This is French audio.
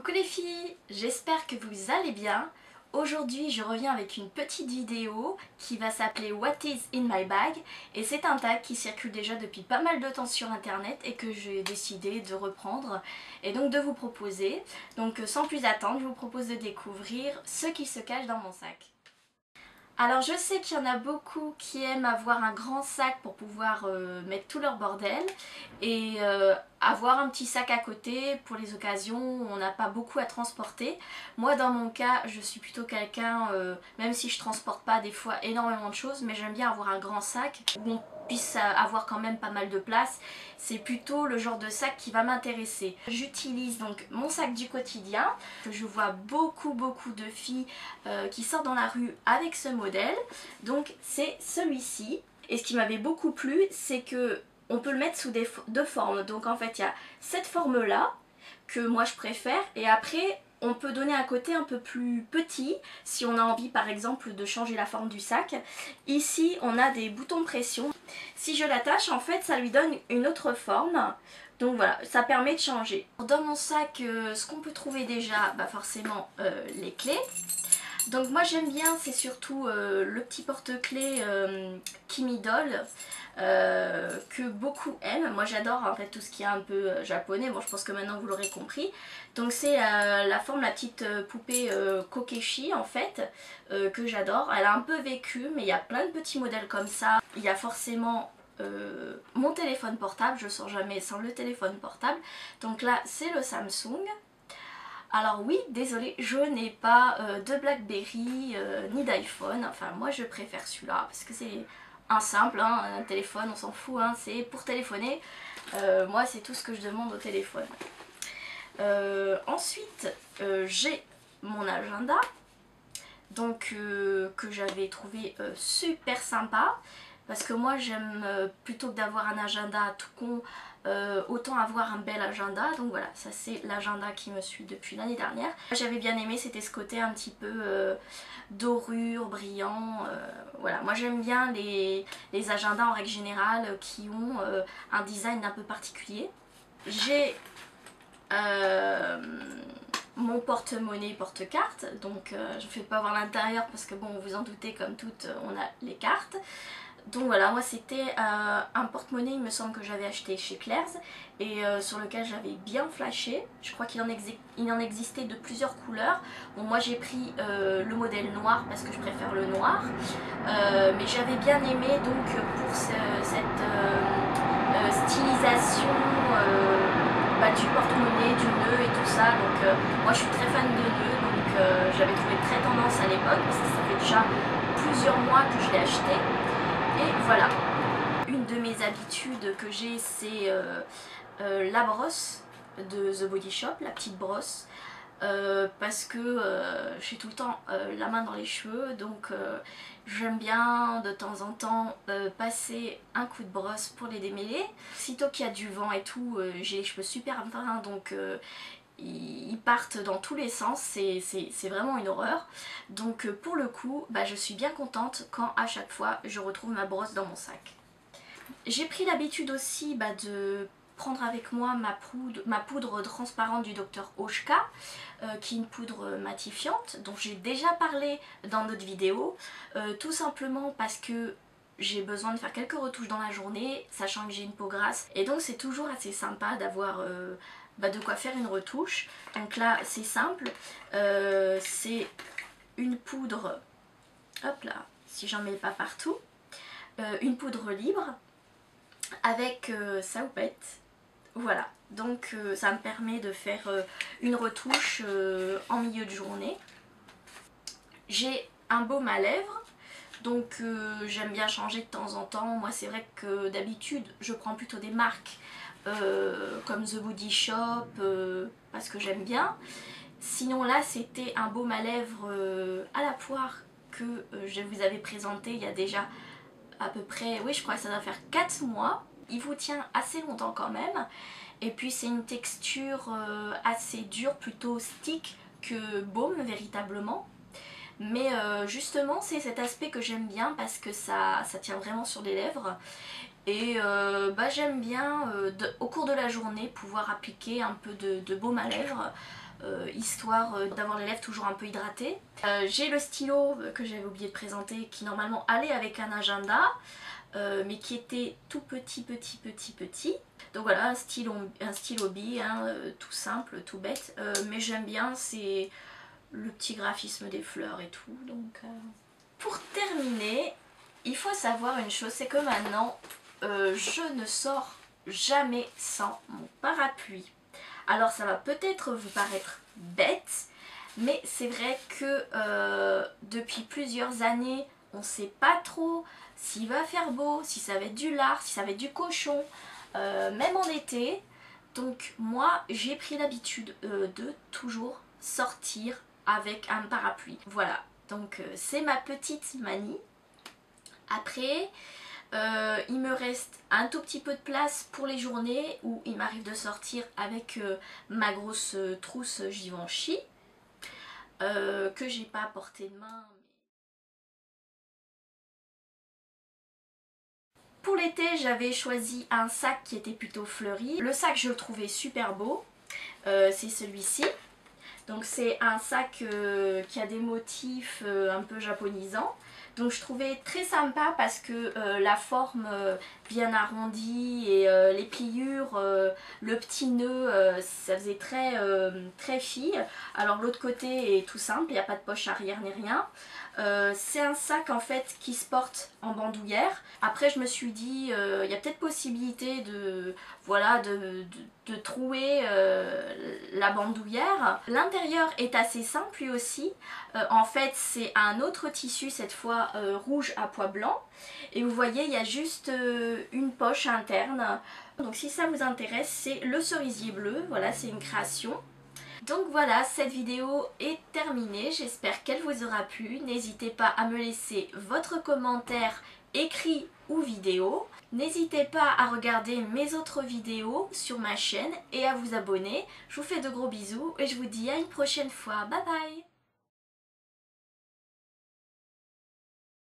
Coucou les filles, j'espère que vous allez bien. Aujourd'hui je reviens avec une petite vidéo qui va s'appeler What is in my bag, et c'est un tag qui circule déjà depuis pas mal de temps sur internet et que j'ai décidé de reprendre et donc de vous proposer. Donc sans plus attendre, je vous propose de découvrir ce qui se cache dans mon sac. Alors je sais qu'il y en a beaucoup qui aiment avoir un grand sac pour pouvoir mettre tout leur bordel et avoir un petit sac à côté pour les occasions où on n'a pas beaucoup à transporter. Moi dans mon cas je suis plutôt quelqu'un, même si je transporte pas des fois énormément de choses, mais j'aime bien avoir un grand sac où on puisse avoir quand même pas mal de place. C'est plutôt le genre de sac qui va m'intéresser. J'utilise donc mon sac du quotidien. Je vois beaucoup de filles qui sortent dans la rue avec ce modèle. Donc c'est celui-ci. Et ce qui m'avait beaucoup plu, c'est que on peut le mettre sous deux formes. Donc en fait il y a cette forme là que moi je préfère, et après on peut donner un côté un peu plus petit si on a envie par exemple de changer la forme du sac. Ici on a des boutons pression. Si je l'attache en fait ça lui donne une autre forme. Donc voilà, ça permet de changer. Dans mon sac, ce qu'on peut trouver déjà, bah forcément les clés. Donc moi j'aime bien, c'est surtout le petit porte-clés Kimi Doll que beaucoup aiment. Moi j'adore en fait tout ce qui est un peu japonais, bon je pense que maintenant vous l'aurez compris. Donc c'est la forme, la petite poupée Kokeshi en fait, que j'adore. Elle a un peu vécu, mais il y a plein de petits modèles comme ça. Il y a forcément mon téléphone portable, je sors jamais sans le téléphone portable. Donc là c'est le Samsung. Alors oui, désolée, je n'ai pas de Blackberry ni d'iPhone. Enfin moi je préfère celui-là parce que c'est un simple, hein, un téléphone, on s'en fout, hein, c'est pour téléphoner. Moi c'est tout ce que je demande au téléphone. Ensuite j'ai mon agenda, donc que j'avais trouvé super sympa. Parce que moi j'aime plutôt que d'avoir un agenda tout con, autant avoir un bel agenda. Donc voilà, ça c'est l'agenda qui me suit depuis l'année dernière. J'avais bien aimé, c'était ce côté un petit peu dorure, brillant. Voilà, moi j'aime bien les agendas en règle générale qui ont un design un peu particulier. J'ai mon porte-monnaie, porte-carte, donc je ne fais pas voir l'intérieur parce que bon, vous en doutez, comme toutes, on a les cartes. Donc voilà, moi c'était un porte-monnaie, il me semble que j'avais acheté chez Claire's et sur lequel j'avais bien flashé. Je crois qu'il en existait de plusieurs couleurs. Bon, moi j'ai pris le modèle noir parce que je préfère le noir, mais j'avais bien aimé donc pour cette stylisation du porte-monnaie, du nœud et tout ça. Donc moi je suis très fan de nœuds, donc j'avais trouvé très tendance à l'époque parce que ça fait déjà plusieurs mois que je l'ai acheté. Et voilà, une de mes habitudes que j'ai, c'est la brosse de The Body Shop, la petite brosse, parce que j'ai tout le temps la main dans les cheveux, donc j'aime bien de temps en temps passer un coup de brosse pour les démêler. Sitôt qu'il y a du vent et tout, j'ai les cheveux super fins, donc ils partent dans tous les sens, c'est vraiment une horreur. Donc pour le coup, bah, je suis bien contente quand à chaque fois je retrouve ma brosse dans mon sac. J'ai pris l'habitude aussi de prendre avec moi ma poudre transparente du Dr Oshka, qui est une poudre matifiante dont j'ai déjà parlé dans d'autres vidéos, tout simplement parce que j'ai besoin de faire quelques retouches dans la journée, sachant que j'ai une peau grasse, et donc c'est toujours assez sympa d'avoir de quoi faire une retouche. Donc là c'est simple, c'est une poudre, hop là, si j'en mets pas partout, une poudre libre avec sa houppette. Voilà, donc ça me permet de faire une retouche en milieu de journée. J'ai un baume à lèvres, donc j'aime bien changer de temps en temps. Moi c'est vrai que d'habitude je prends plutôt des marques comme The Body Shop, parce que j'aime bien. Sinon là c'était un baume à lèvres à la poire que je vous avais présenté il y a déjà à peu près, oui je crois que ça doit faire 4 mois. Il vous tient assez longtemps quand même, et puis c'est une texture assez dure, plutôt stick que baume véritablement. Mais justement c'est cet aspect que j'aime bien parce que ça tient vraiment sur les lèvres. Et j'aime bien au cours de la journée pouvoir appliquer un peu de baume à lèvres histoire d'avoir les lèvres toujours un peu hydratées. J'ai le stylo que j'avais oublié de présenter qui normalement allait avec un agenda. Mais qui était tout petit. Donc voilà, un stylo bille, hein, tout simple, tout bête. Mais j'aime bien, c'est le petit graphisme des fleurs et tout. Donc, pour terminer, il faut savoir une chose, c'est que maintenant, je ne sors jamais sans mon parapluie. Alors ça va peut-être vous paraître bête, mais c'est vrai que depuis plusieurs années, on ne sait pas trop s'il va faire beau, si ça va être du lard, si ça va être du cochon, même en été. Donc moi j'ai pris l'habitude de toujours sortir avec un parapluie. Voilà, donc c'est ma petite manie. Après, il me reste un tout petit peu de place pour les journées où il m'arrive de sortir avec ma grosse trousse Givenchy que j'ai pas à portée de main. Pour l'été, j'avais choisi un sac qui était plutôt fleuri. Le sac, je le trouvais super beau. C'est celui-ci. Donc c'est un sac qui a des motifs un peu japonisants. Donc je trouvais très sympa parce que la forme bien arrondie et les pliures, le petit nœud, ça faisait très fille. Alors l'autre côté est tout simple, il n'y a pas de poche arrière ni rien. C'est un sac en fait qui se porte en bandoulière. Après je me suis dit il y a peut-être possibilité de, voilà, de trouer la bandoulière. L'intérieur est assez simple lui aussi. En fait c'est un autre tissu, cette fois rouge à pois blanc. Et vous voyez il y a juste une poche interne. Donc si ça vous intéresse, c'est le cerisier bleu. Voilà, c'est une création. Donc voilà, cette vidéo est terminée, j'espère qu'elle vous aura plu. N'hésitez pas à me laisser votre commentaire écrit ou vidéo. N'hésitez pas à regarder mes autres vidéos sur ma chaîne et à vous abonner. Je vous fais de gros bisous et je vous dis à une prochaine fois. Bye bye!